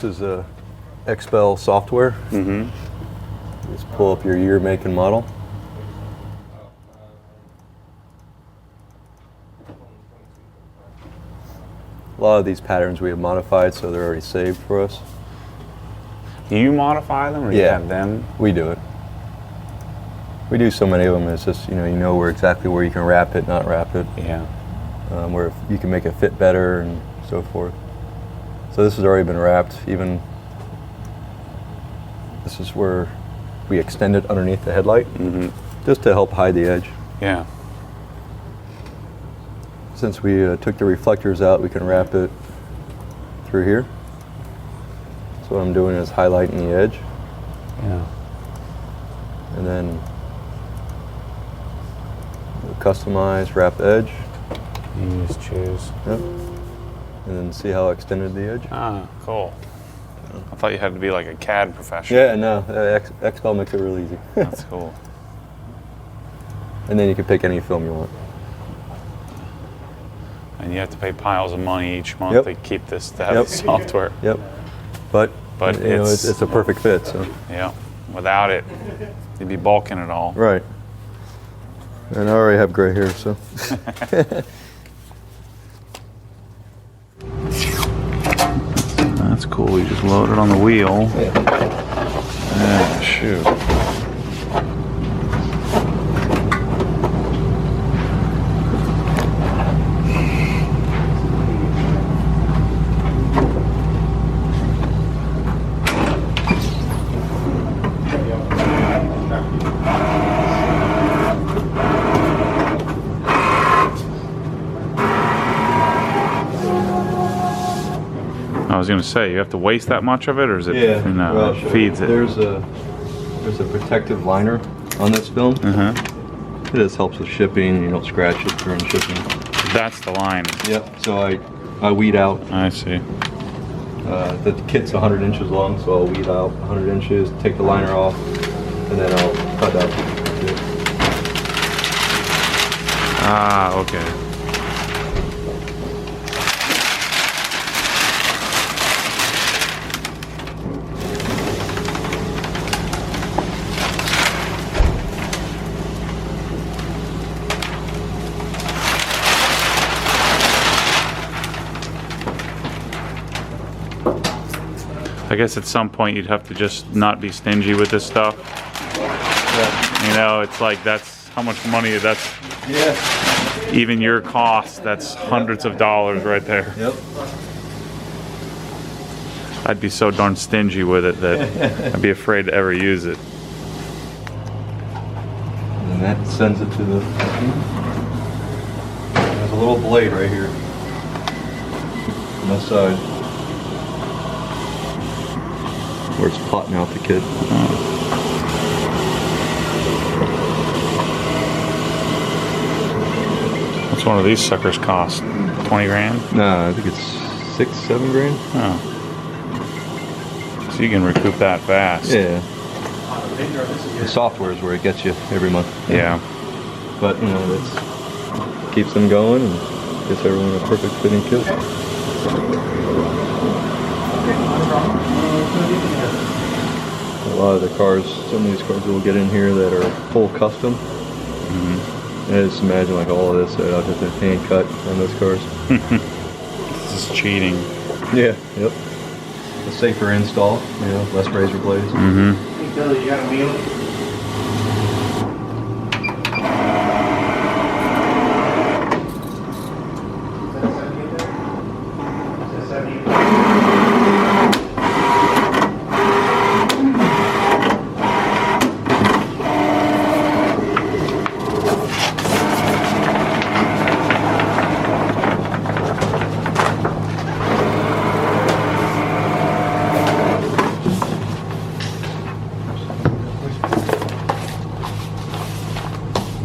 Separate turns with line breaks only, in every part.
this is XPEL software. Mm-hmm. Just pull up your year, make, and model. A lot of these patterns we have modified, so they're already saved for us.
Do you modify them, or you have them?
We do it. We do so many of them. It's just you know exactly where you can wrap it, not wrap it.
Yeah.
Where you can make it fit better and so forth. So this has already been wrapped. Even this is where we extend it underneath the headlight, just to help hide the edge.
Yeah.
Since we took the reflectors out, we can wrap it through here. So what I'm doing is highlighting the edge.
Yeah.
And then we'll customize, wrap edge.
You just choose.
Yep. And then see how I extended the edge.
Ah, cool. I thought you had to be like a CAD professional.
Yeah, no, XPEL makes it real easy.
That's cool.
And then you can pick any film you want.
And you have to pay piles of money each month to keep this, to have the software.
Yep. But you know, it's a perfect fit. So.
Yeah. Without it, you'd be bulking it all.
Right. And I already have gray hair, so.
That's cool. You just load it on the wheel.
Yeah.
Shoot. I was going to say, you have to waste that much of it, or is it?
Yeah,
No, it feeds it.
There's a protective liner on this film. It just helps with shipping. You don't scratch it during shipping.
That's the line.
Yep. So I weed out.
I see.
The kit's 100 inches long, so I'll weed out 100 inches, take the liner off, and then I'll cut out the kit.
Ah, okay. I guess at some point you'd have to just not be stingy with this stuff.
Yeah.
You know, it's like that's how much money that's.
Yeah.
Even your cost, that's hundreds of dollars right there.
Yep.
I'd be so darn stingy with it that I'd be afraid to ever use it.
And that sends it to the. There's a little blade right here on this side. Where it's plotting out the kit.
What's one of these suckers cost? 20 grand?
No, I think it's 6-7 grand.
Oh. So you can recoup that fast.
Yeah. The software is where it gets you every month.
Yeah.
But you know, it keeps them going and gets everyone a perfect fitting kit. A lot of the cars, some of these cars we'll get in here that are full custom. And just imagine like all of this that I'll have to hand cut on those cars.
This is cheating.
Yeah, yep. A safer install, you know, less razor blades.
Hey Billy, you got a wheel?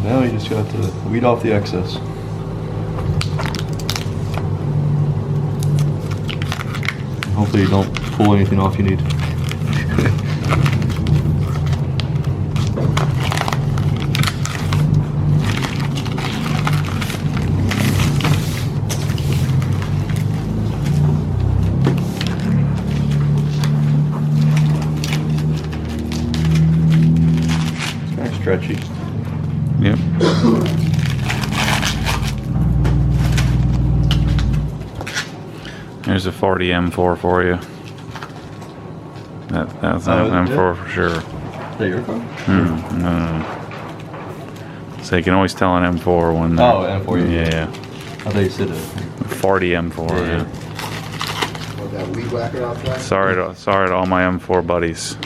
Now you just got to weed off the excess. Hopefully you don't pull anything off you need. stretchy.
Yep. There's a 40 M4 for you. That's an M4 for sure.
Is that your car?
No. So you can always tell an M4 when.
Oh, M4.
Yeah.
I thought you said a
40 M4. Yeah.
What, that weed whacker outside?
Sorry to all my M4 buddies.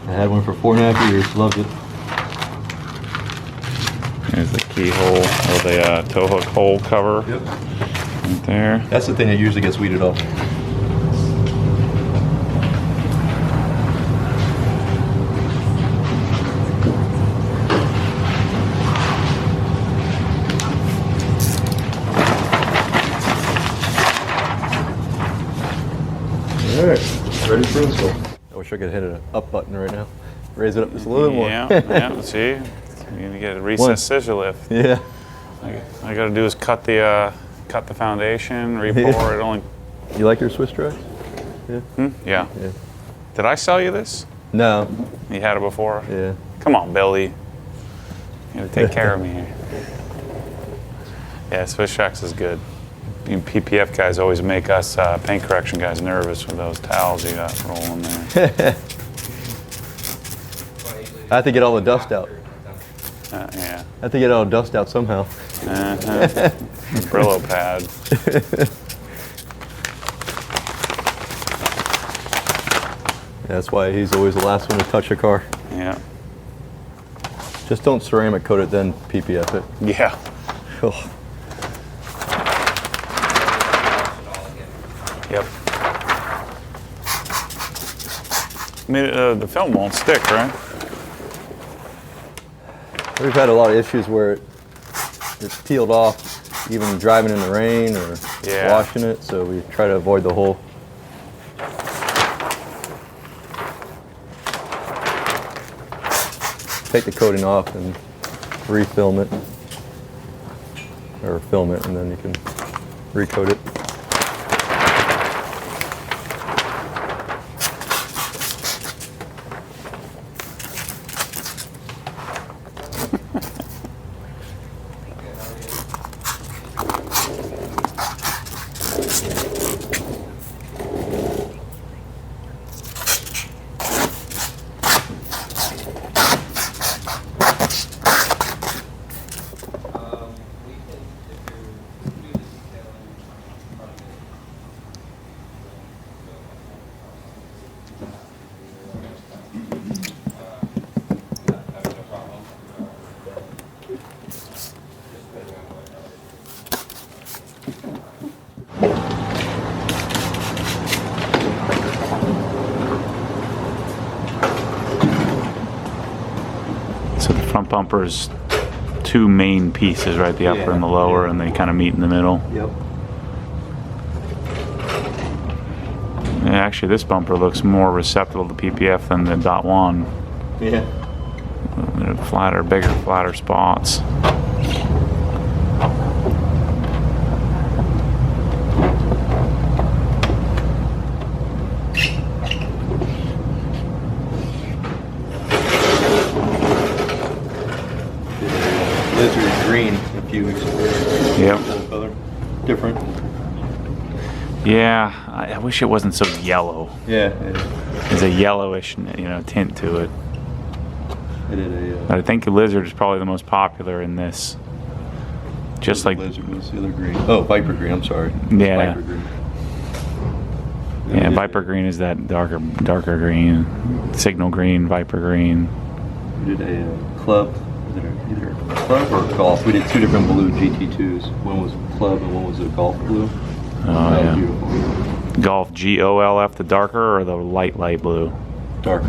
I had one for 4.5 years. Loved it.
There's the keyhole or the tow hook hole cover.
Yep.
Right there.
That's the thing that usually gets weeded off. Alright, ready for install. I wish I could hit an up button right now. Raise it up just a little more.
Yeah. See, you need to get a recessed scissor lift.
Yeah.
All I got to do is cut the foundation, re-pour it. Only.
You like your Swiss tracks?
Yeah.
Yeah.
Did I sell you this?
No.
You had it before?
Yeah.
Come on, Billy. You gotta take care of me here. Yeah, Swiss Tracks is good. You PPF guys always make us paint correction guys nervous with those towels you got rolling there.
I have to get all the dust out.
Yeah.
I have to get all the dust out somehow.
Brillo pad.
That's why he's always the last one to touch a car.
Yeah.
Just don't ceramic coat it, then PPF it.
Yeah.
Oh.
Yep. I mean, the film won't stick, right?
We've had a lot of issues where it's peeled off, even driving in the rain or washing it, so we try to avoid the hole. Take the coating off and refilm it, or film it, and then you can recoat it.
So the front bumper's two main pieces, right? The upper and the lower, and they kind of meet in the middle.
Yep.
And actually, this bumper looks more receptive to PPF than the .1.
Yeah.
Bigger, flatter spots.
Lizard green a few weeks ago.
Yep.
Full color. Different.
Yeah, I wish it wasn't so yellow.
Yeah.
There's a yellowish, tint to it. But I think the Lizard is probably the most popular in this. Just like
Lizard was the other green. Oh, Viper green. I'm sorry.
Yeah.
Viper green.
Yeah, Viper green is that darker green. Signal green, Viper green.
We did a club. Was it either a club or a golf? We did two different blue GT2s. One was club and one was a golf blue.
Oh
That was
yeah.
beautiful.
Golf GOLF, the darker or the light blue?
Dark.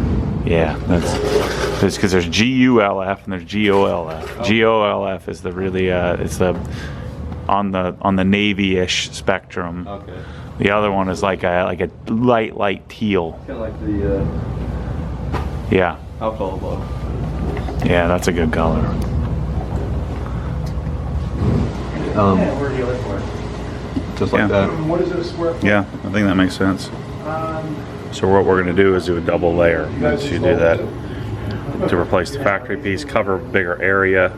Yeah, that's because there's GULF and there's GOLF. GOLF is the really it's the on the navy-ish spectrum.
Okay.
The other one is like a light teal.
Kind of like the
Yeah,
alcohol bottle.
yeah, that's a good color.
Where do you look for it?
Just like
Yeah.
that.
What is it, a square foot?
Yeah, I think that makes sense.
Um,
So what we're gonna do is do a double layer. Once you do that, to replace the factory piece, cover a bigger area,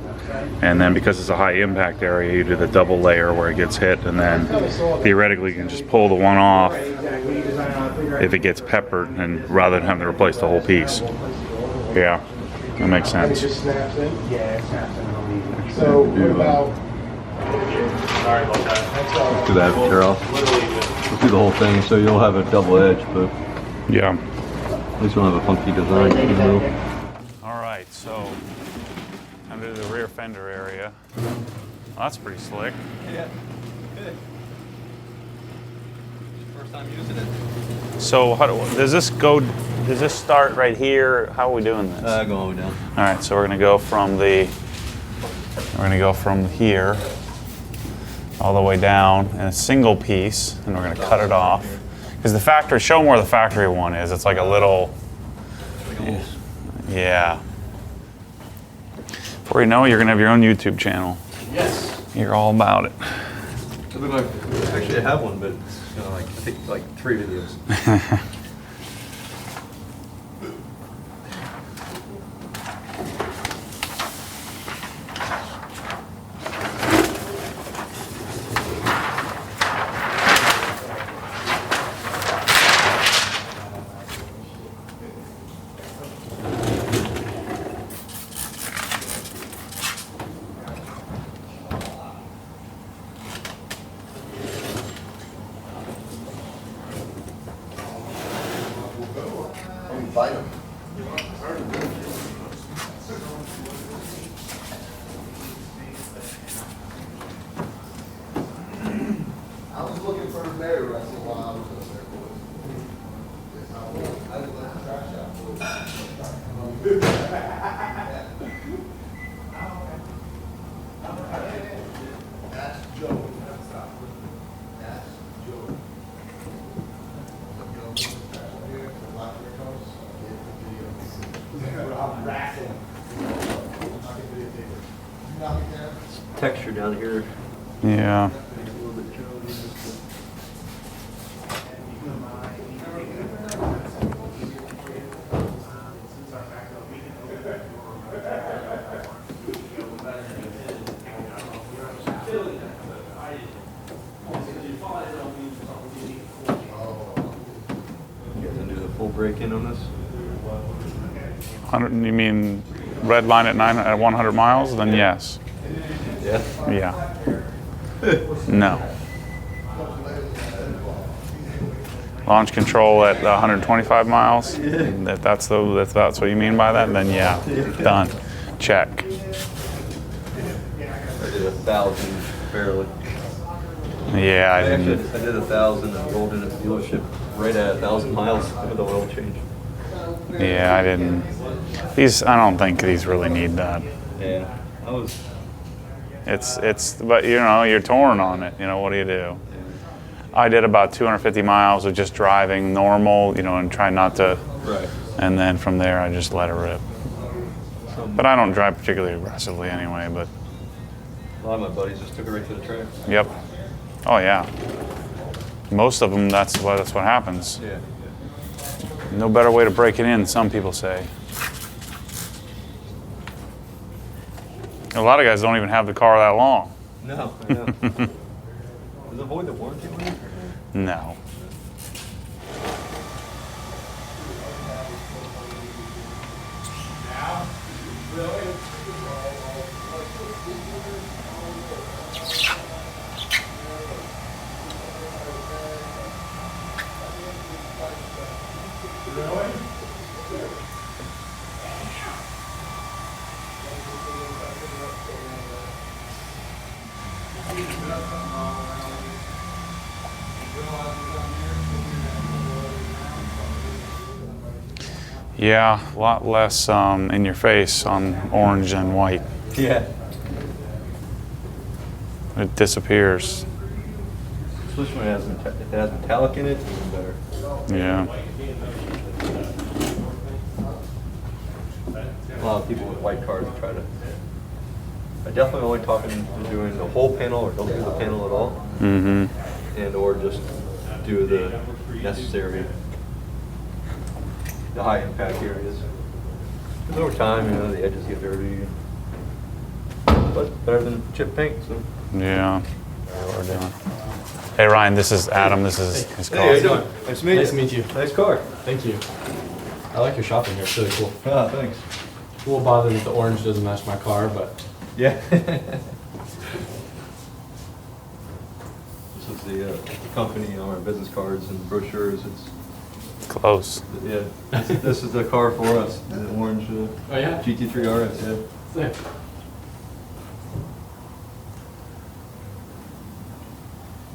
and then because it's a high impact area, you do the double layer where it gets hit, and then theoretically you can just pull the one off if it gets peppered, and rather than having to replace the whole piece. Yeah, that makes sense.
It just snaps in? Yeah, it snaps in. So what about... Sorry about that. That's all.
Do that, tear off. We'll do the whole thing, so you'll have a double edge, but
Yeah.
at least you'll have a funky design in the middle.
All right, so under the rear fender area. Well, that's pretty slick.
Yeah, good. First time using it.
So how does this go? Does this start right here? How are we doing this?
Go all the way down.
All right, so we're gonna go from here all the way down in a single piece, and we're gonna cut it off. Because the factory, show them where the factory one is. It's like a little, yeah. Before you know it, you're gonna have your own YouTube channel.
Yes.
You're all about it.
Actually, I have one, but it's I think like 3 videos.
Fight them. I was looking for a bear wrestle while I was up there, boys. I was let the trash out, boys. That's Joe. That's Joe.
Texture down here.
Yeah.
A little bit challenging. You guys gonna do the full break-in on this?
100, you mean red line at 100 miles? Then yes.
Yeah.
Yeah. No. Launch control at 125 miles. If that's what you mean by that, then yeah. Done. Check.
I did 1,000 barely.
Yeah, I
I
didn't.
did 1,000 and rolled in at the dealership right at 1,000 miles with the oil change.
Yeah, I didn't. These, I don't think these really need that.
Yeah, I was.
But you know, you're torn on it. You know, what do you do? I did about 250 miles of just driving normal, you know, and try not to.
Right.
And then from there, I just let it rip. But I don't drive particularly aggressively anyway. But
A lot of my buddies just took it right to the track.
yep. Oh yeah. Most of them, that's what happens.
Yeah.
No better way to break it in, some people say. A lot of guys don't even have the car that long.
No, I know. Does it avoid the warranty money?
No. Yeah, a lot less in your face on orange and white.
Yeah.
It disappears.
Especially when if it has metallic in it, even better.
Yeah.
A lot of people with white cars try to. I definitely only talking to doing the whole panel or don't do the panel at all.
Mm-hmm.
And or just do the necessary, the high impact areas. 'Cause over time, you know, the edges get dirty. But better than chip paint, so.
Yeah. What we're doing. Hey Ryan, this is Adam. This is his car.
Hey, how you doing? Nice to meet you.
Nice to meet you.
Nice car.
Thank you. I like your shopping here. It's really cool.
Ah, thanks.
A little bothered that the orange doesn't match my car, but
Yeah. This is the company on our business cards and brochures. It's
Close.
yeah. This is the car for us. The orange
oh yeah,
GT3RS. Yeah.
sick.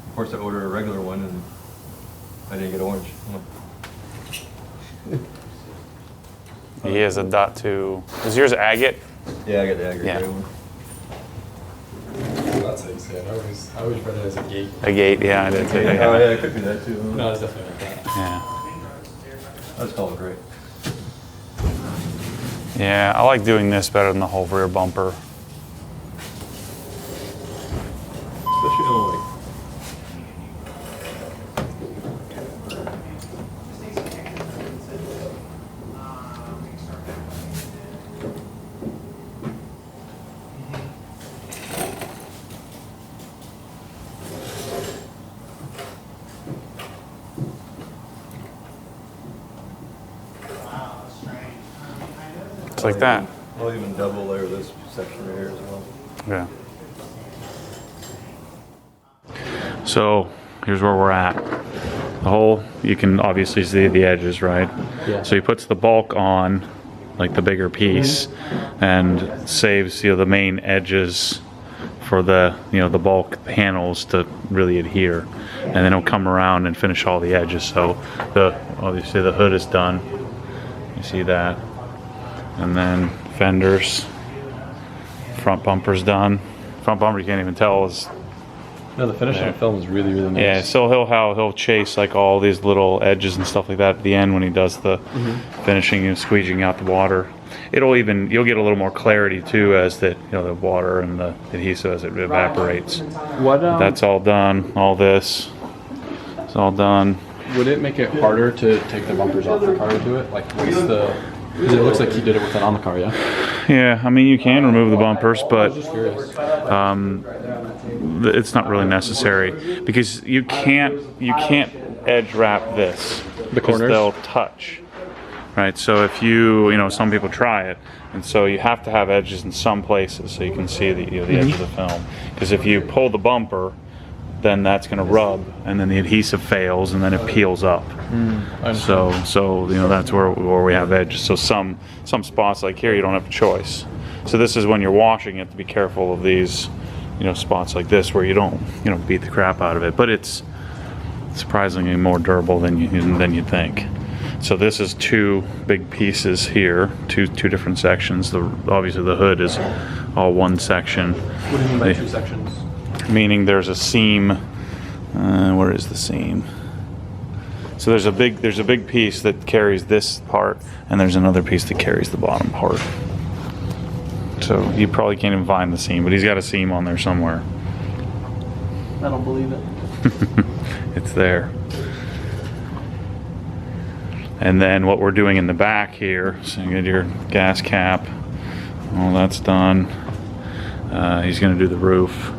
Of course, I ordered a regular one and I didn't get orange.
He has a .2. Is yours agate?
Yeah, I got the aggregate
Yeah.
one.
That's how you say it. I always read it as a gate.
A gate, yeah, I did too.
Oh yeah, it could be that too.
No, it's definitely like that.
Yeah.
That's called great.
Yeah, I like doing this better than the whole rear bumper.
Especially on like.
It's like that.
I'll even double layer this section right here as well.
Yeah. So here's where we're at. The hole, you can obviously see the edges, right?
Yeah.
So he puts the bulk on, like the bigger piece, and saves the main edges for the the bulk panels to really adhere, and then he'll come around and finish all the edges. So obviously the hood is done. You see that. And then fenders, front bumper's done. Front bumper you can't even tell is
No, the finish on the film is really, really nice.
yeah. So he'll chase like all these little edges and stuff like that at the end when he does the finishing and squeeging out the water. You'll get a little more clarity too as the the water and the adhesive as it evaporates.
What
That's all done. All this, it's all done.
would it make it harder to take the bumpers off the car to do it? Like, what's the? Because it looks like he did it with it on the car, yeah.
Yeah, I mean you can remove the bumpers,
I
but
was just curious.
it's not really necessary because you can't edge wrap this because
corners?
they'll touch, right? So if some people try it, and so you have to have edges in some places so you can see the edge of the film. Because if you pull the bumper, then that's going to rub, and then the adhesive fails, and then it peels up. So that's where we have edges. So some spots like here you don't have a choice. So this is when you're washing it to be careful of these spots like this where you don't beat the crap out of it, but it's surprisingly more durable than you think. So this is two big pieces here, two different sections. Obviously the hood is all one section.
What do you mean by two sections?
Meaning there's a seam. Where is the seam? So there's a big piece that carries this part, and there's another piece that carries the bottom part. So you probably can't even find the seam, but he's got a seam on there somewhere.
I don't believe it.
It's there. And then what we're doing in the back here, so you get your gas cap. All that's done. He's going to do the roof,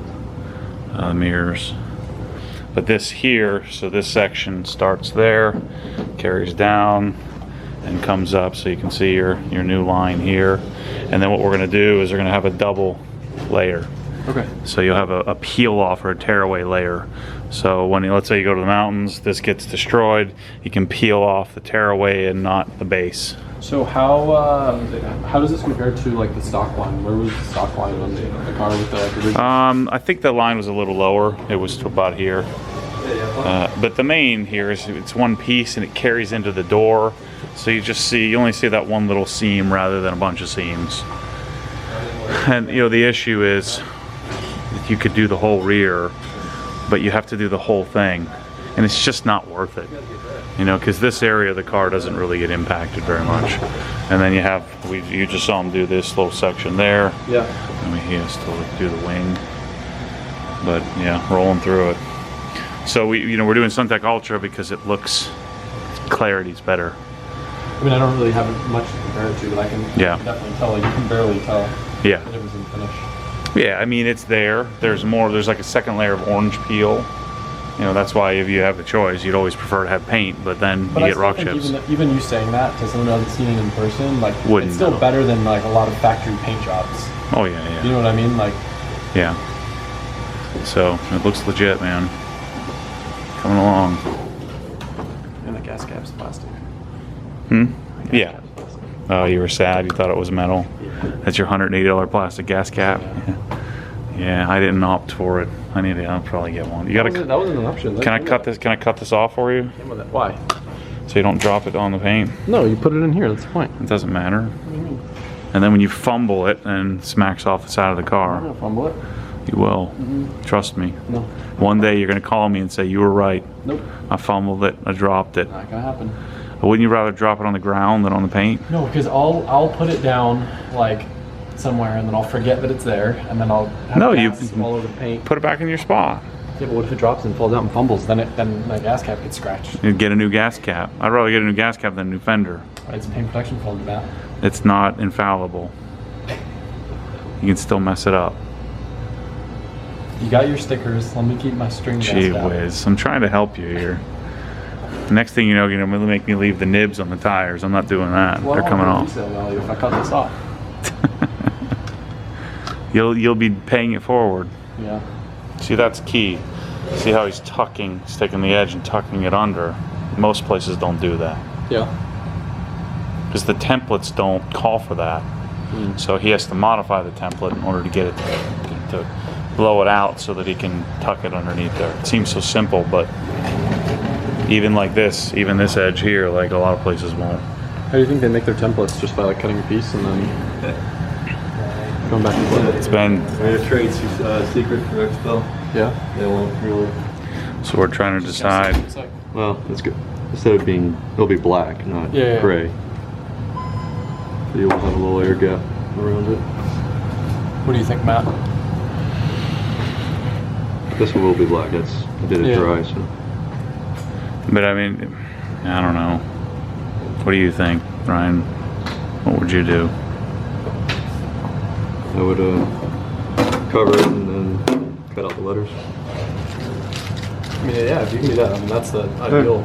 mirrors. But this here, so this section starts there, carries down, and comes up, so you can see your new line here. And then what we're going to do is we're going to have a double layer.
Okay.
So you'll have a peel off or a tearaway layer. So when let's say you go to the mountains, this gets destroyed, you can peel off the tearaway and not the base.
So how does this compare to like the stock line? Where was the stock line on the car with the original?
I think the line was a little lower. It was to about here. But the main here is it's one piece and it carries into the door. So you only see that one little seam rather than a bunch of seams. And the issue is that you could do the whole rear, but you have to do the whole thing, and it's just not worth it. Because this area of the car doesn't really get impacted very much. And then you just saw him do this little section there.
Yeah.
I mean, he has to do the wing, but yeah, rolling through it. So we're doing Suntech Ultra because it looks, clarity's better.
I mean, I don't really have much to compare it to, but I can
Yeah.
definitely tell. Like, you can barely tell
Yeah.
the difference in finish.
Yeah, I mean, it's there. There's more, there's like a second layer of orange peel. You know, that's why if you have the choice, you'd always prefer to have paint, but then
But
you
I
get
still
rock
think
chips.
even you saying that to someone who hasn't seen it in person, like,
Wouldn't
it's still
know.
better than like a lot of factory paint jobs.
Oh, yeah,
You know what I mean? Like,
yeah. So, it looks legit, man. Coming along.
and the gas cap's plastic.
Yeah. Oh, you were sad. You thought it was metal. That's your $180 plastic gas cap. Yeah, I didn't opt for it. I'll probably get one. You gotta.
That wasn't an option.
Can I cut this? Can I cut this off for you
Came with it. Why?
so you don't drop it on the paint?
No, you put it in here. That's the point.
It doesn't matter.
What do you mean?
And then when you fumble it and smacks off the side of the
I'm
car,
gonna fumble it.
you will. Trust me.
No.
One day you're gonna call me and say you were right.
Nope.
I fumbled it. I dropped it.
Not gonna happen.
Wouldn't you rather drop it on the ground than on the paint?
No, because I'll put it down like somewhere, and then I'll forget that it's there, and then I'll have
No,
gas all over the paint.
Put it back in your spot.
Yeah, but what if it drops and falls out and fumbles? Then my gas cap gets scratched.
You get a new gas cap. I'd rather get a new gas cap than a new fender.
It's paint protection film, Matt.
It's not infallible. You can still mess it up.
You got your stickers. Let me keep my string gas
Gee
down.
whiz, I'm trying to help you here. Next thing you know, you're gonna make me leave the nibs on the tires. I'm not doing that.
Well,
They're coming
I'll have
off.
resale value if I cut this off.
You'll be paying it forward.
Yeah.
See, that's key. See how he's tucking, he's taking the edge and tucking it under. Most places don't do that
Yeah.
because the templates don't call for that. So he has to modify the template in order to get it to blow it out so that he can tuck it underneath there. It seems so simple, but even like this, even this edge here, like a lot of places won't.
How do you think they make their templates? Just by like cutting a piece and then going back and forth?
It's been,
A trade secret for Expo.
Yeah.
They won't really.
so we're trying to decide.
It's like,
Well, it's good. Instead of being, it'll be black, not
Yeah.
gray. So you'll have a little air gap around it.
what do you think, Matt?
This one will be black. I did it
Yeah.
dry, so.
But I mean, I don't know. What do you think, Ryan? What would you do?
I would cover it and then cut out the letters.
I mean, yeah, if you can do that, I mean, that's the ideal.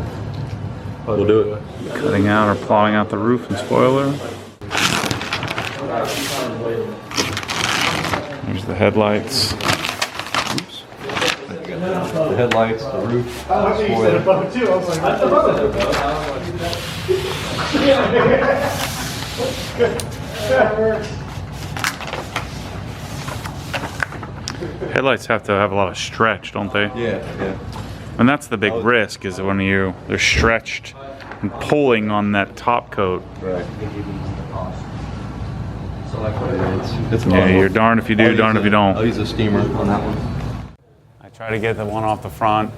We'll do it.
Cutting out or plowing out the roof and spoiler. There's the headlights. Oops.
The headlights, the roof, the spoiler.
Headlights have to have a lot of stretch, don't they?
Yeah.
And that's the big risk, is when they're stretched and pulling on that top coat.
Right. It's
Yeah, you're darned if you do, darned if you
I'll
don't.
use a steamer on that one.
I try to get the one off the front.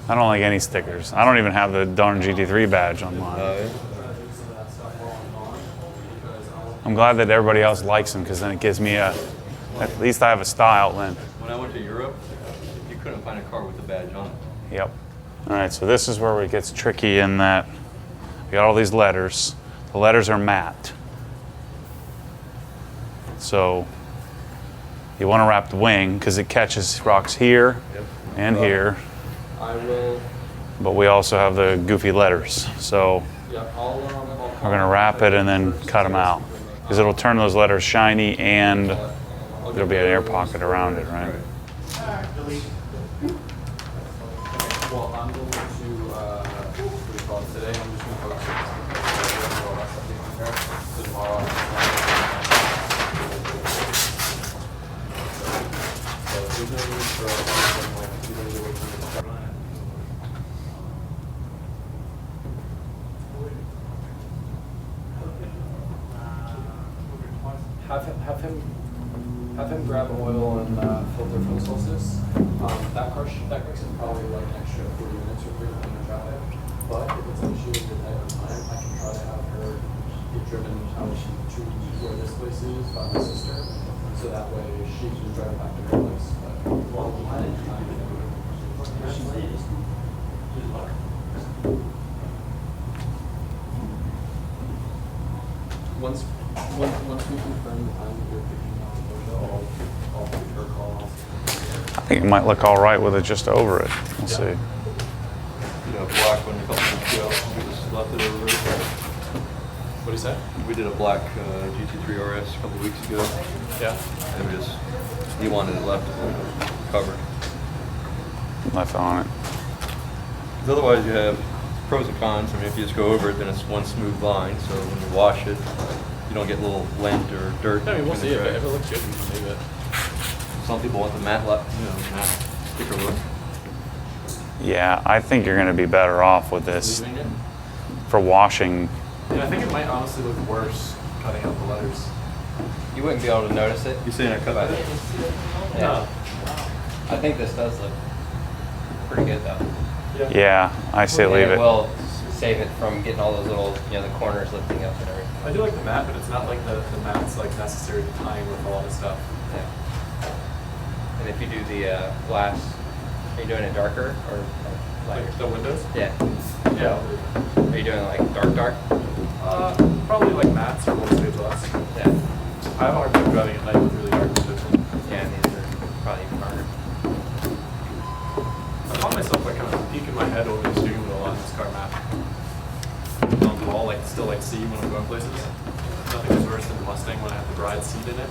I don't like any stickers. I don't even have the darn GT3 badge on mine. I'm glad that everybody else likes them, because then it gives me at least I have a style then.
When I went to Europe, you couldn't find a car with a badge on it.
Yep. All right, so this is where it gets tricky in that we got all these letters. The letters are matte. So you want to wrap the wing because it catches rocks here and here.
I will.
But we also have the goofy letters. So
Yeah,
we're going to wrap it and then cut them out because it'll turn those letters shiny and there'll be an air pocket around it, right?
Well, I'm going to, what do you call it today? I'm just going to focus on so tomorrow. So there's no need for like 2 days away from the start. Have him grab oil and filter for the Solstice. That car is probably like an extra 40 minutes or 30 minutes of traffic. But if it's an issue with the type of time, I can try to have her get driven out to where this place is by my sister, so that way she can drive back to her place. But once we confirm the time that you're picking up the window, I'll give her a call.
I think it might look all right with it just over it. We'll see.
You know, black one a couple weeks ago. We just left it over it.
What do you say?
We did a black GT3RS a couple weeks ago.
Yeah.
And we just, he wanted it left covered.
Left on it.
Because otherwise you have pros and cons. I mean, if you just go over it, then it's one smooth line. So when you wash it, you don't get little lint or dirt.
I mean, we'll see if
between the
it
cracks.
looks good. We can leave it.
Some people want the matte sticker look.
Yeah, I think you're going to be better off with this
Leaving it.
for washing.
Yeah, I think it might honestly look worse cutting out the letters.
You wouldn't be able to notice it.
You saying I cut that?
Yeah. I think this does look pretty good though.
Yeah, I say
And
leave
it
it.
will save it from getting all those little, you know, the corners lifting up and everything.
I do like the matte, but it's not like the matte's like necessary to tying with a lot of stuff.
Yeah. And if you do the glass, are you doing it darker or lighter?
Like the windows?
Yeah.
Yeah.
Are you doing like dark?
Probably like mattes or one stage less.
Yeah.
I have a hard time driving at night with really dark windows.
Yeah, and these are probably even harder.
I found myself like kind of peeking my head over the steering wheel on this car map. On the wall, like still like see when I'm going places. Nothing is worse than the Mustang when I have the bride seat in it.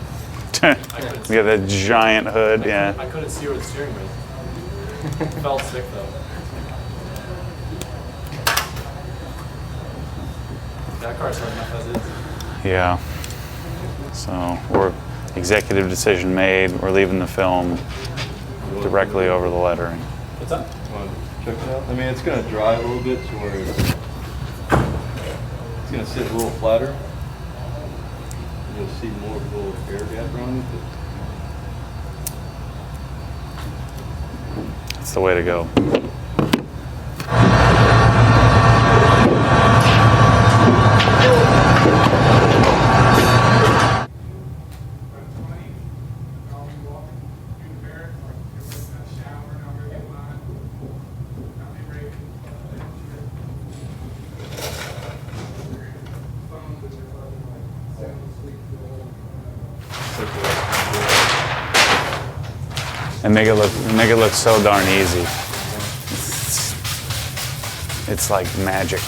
You got that giant hood, yeah.
I couldn't see where the steering wheel. It felt sick though. That car's hard enough as is.
Yeah. So we're executive decision made. We're leaving the film directly over the lettering.
What's that?
Want to check it out? I mean, it's going to dry a little bit to where it's going to sit a little flatter. You'll see more of a little air gap around it.
That's the way to go. And make it look so darn easy. It's like magic.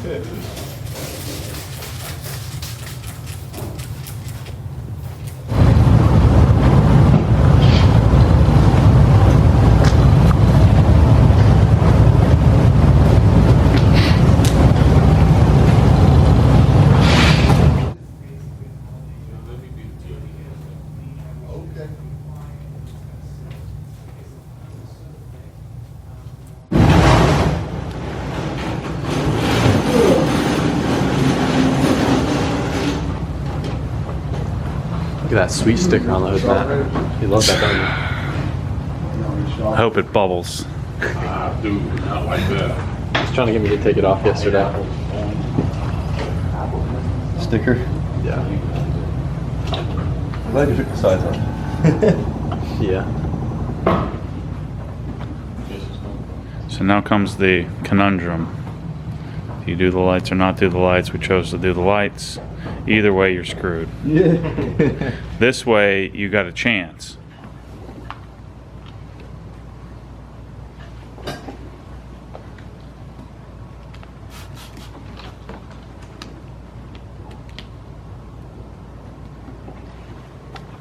Okay.
Look at that sweet sticker on the hood, Matt. You love that, don't you?
I hope it bubbles.
Dude, not like that.
I was trying to get me to take it off yesterday.
Sticker?
Yeah.
I'm glad you took the size off.
Yeah.
So now comes the conundrum. Do you do the lights or not do the lights? We chose to do the lights. Either way, you're screwed.
Yeah.
This way, you got a chance.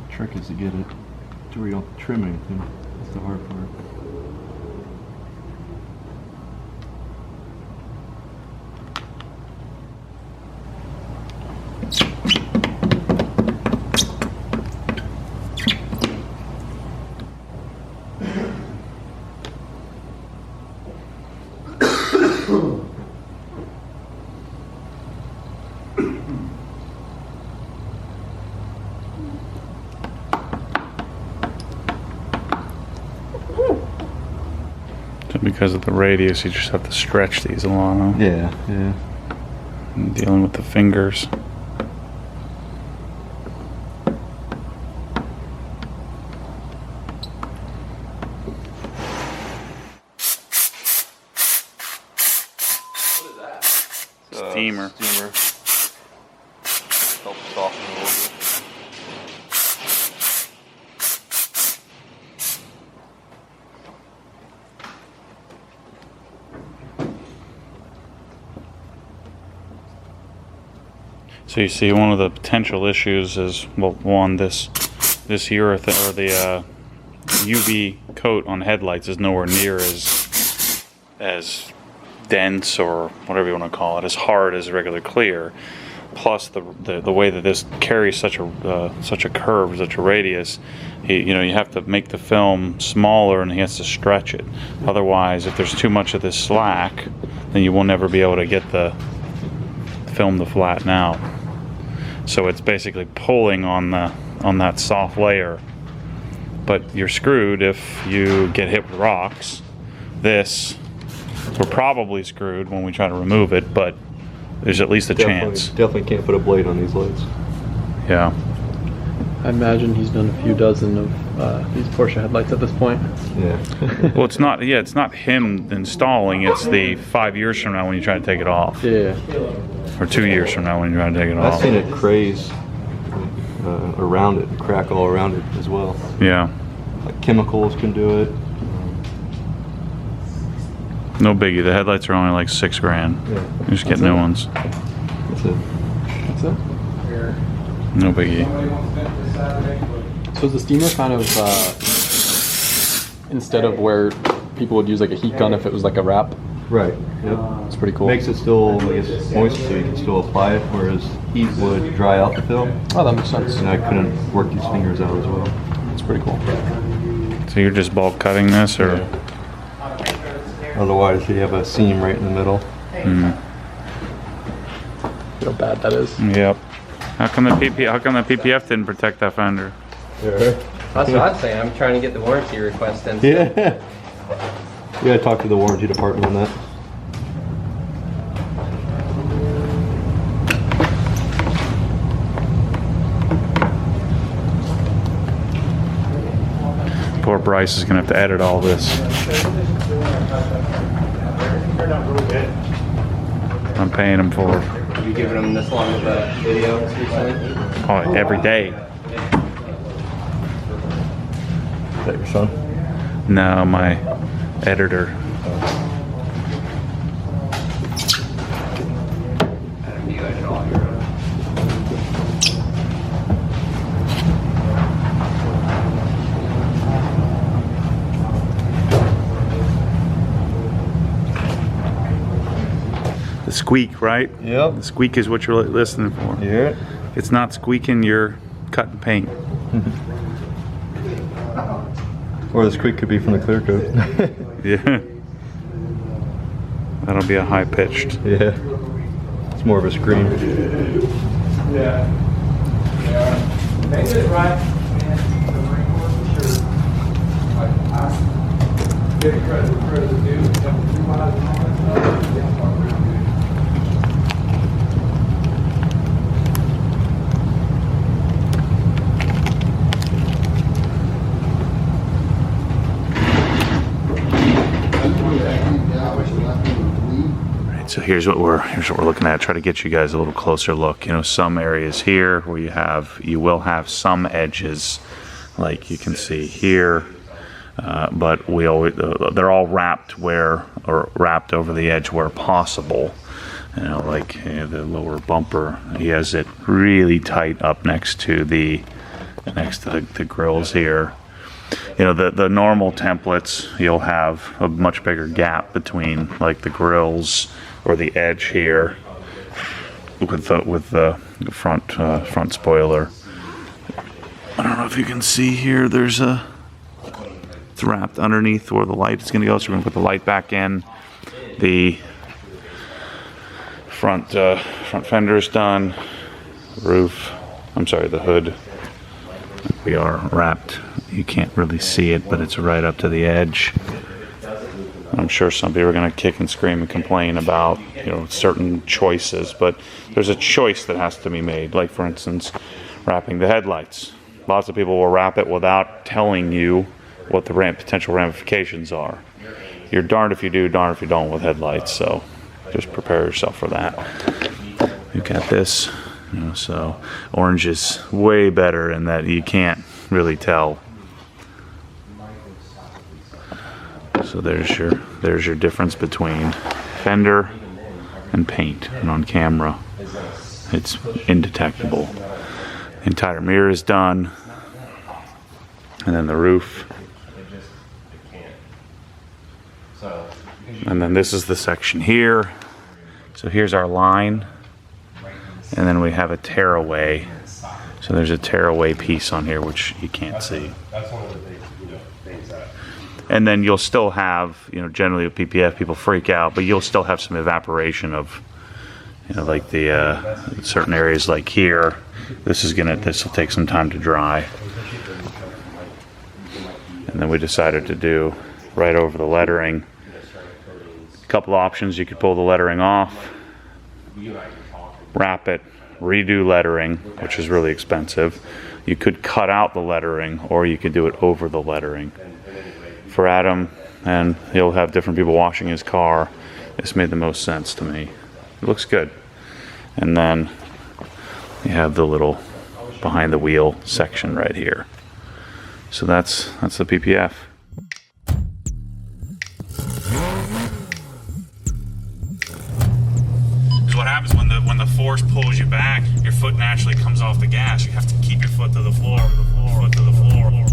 Trick is to get it to where you don't trim anything. That's the hard part.
So because of the radius, you just have to stretch these along. Huh?
Yeah, yeah.
And dealing with the fingers. Steamer.
Steamer. Help soften it a little bit.
So you see, one of the potential issues is, well, one, this urethane or the UV coat on headlights is nowhere near as dense, or whatever you want to call it, as hard as regular clear. Plus the way that this carries such a curve, such a radius, you have to make the film smaller, and he has to stretch it. Otherwise, if there's too much of this slack, then you will never be able to get the film to flatten out. So it's basically pulling on that soft layer. But you're screwed if you get hit with rocks. We're probably screwed when we try to remove it, but there's at least a chance.
Definitely can't put a blade on these lights.
Yeah.
I imagine he's done a few dozen of these Porsche headlights at this point.
Yeah.
Well, it's not him installing. It's the 5 years from now when you try to take it off.
Yeah.
Or 2 years from now when you try to take it off.
I've seen it craze around it, crack all around it as well.
Yeah.
Like chemicals can do it.
No biggie. The headlights are only like $6 grand.
Yeah.
You just get new ones.
That's it.
That's it.
No biggie.
So is the steamer kind of instead of where people would use like a heat gun if it was like a wrap?
Right. Yep.
It's pretty cool.
Makes it still, I guess, moist, so you can still apply it, whereas heat would dry out the film.
Oh, that makes sense.
And I couldn't work these fingers out as well.
It's pretty cool.
So you're just bulk cutting this, or?
Yeah. Otherwise, you have a seam right in the middle.
Mm.
How bad that is.
Yep. How come the PPF didn't protect that fender?
Yeah.
That's what I'm saying. I'm trying to get the warranty request in.
Yeah. You gotta talk to the warranty department on that.
Poor Bryce is gonna have to edit all this. I'm paying him for it.
You giving them this long of a video recently?
Oh, every day.
Is that your son?
No, my editor. The squeak, right?
Yep.
The squeak is what you're listening for.
You hear it?
If it's not squeaking, you're cutting paint.
Or the squeak could be from the clear coat.
Yeah. That'll be a high pitched.
Yeah. It's more of a scream.
Yeah. They did it right. Give credit where credit is due.
So here's what we're looking at. Try to get you guys a little closer look. Some areas here where you will have some edges, like you can see here, but they're all wrapped wrapped over the edge where possible. Like the lower bumper, he has it really tight up next to the grills here. The normal templates, you'll have a much bigger gap between like the grills or the edge here with the front spoiler. I don't know if you can see here. It's wrapped underneath where the light is going to go. So we're going to put the light back in. The front fender's done. The hood. We are wrapped. You can't really see it, but it's right up to the edge. I'm sure some people are going to kick and scream and complain about certain choices, but there's a choice that has to be made. Like, for instance, wrapping the headlights. Lots of people will wrap it without telling you what the potential ramifications are. You're darned if you do, darned if you don't with headlights. So just prepare yourself for that. You've got this, you know, so orange is way better in that you can't really tell. So there's your difference between fender and paint, and on camera it's indetectable. The entire mirror is done, and then the roof, and then this is the section here. So here's our line, and then we have a tearaway. So there's a tearaway piece on here which you can't see.
That's one of the big, things that.
And then you'll still have, generally with PPF people freak out, but you'll still have some evaporation of, like the certain areas like here. This will take some time to dry. And then we decided to do right over the lettering. A couple options: you could pull the lettering off, wrap it, redo lettering, which is really expensive. You could cut out the lettering, or you could do it over the lettering. For Adam, and he'll have different people washing his car, this made the most sense to me. It looks good. And then you have the little behind the wheel section right here. So that's the PPF. What happens when the force pulls you back, your foot naturally comes off the gas. You have to keep your foot to the floor, foot to the floor.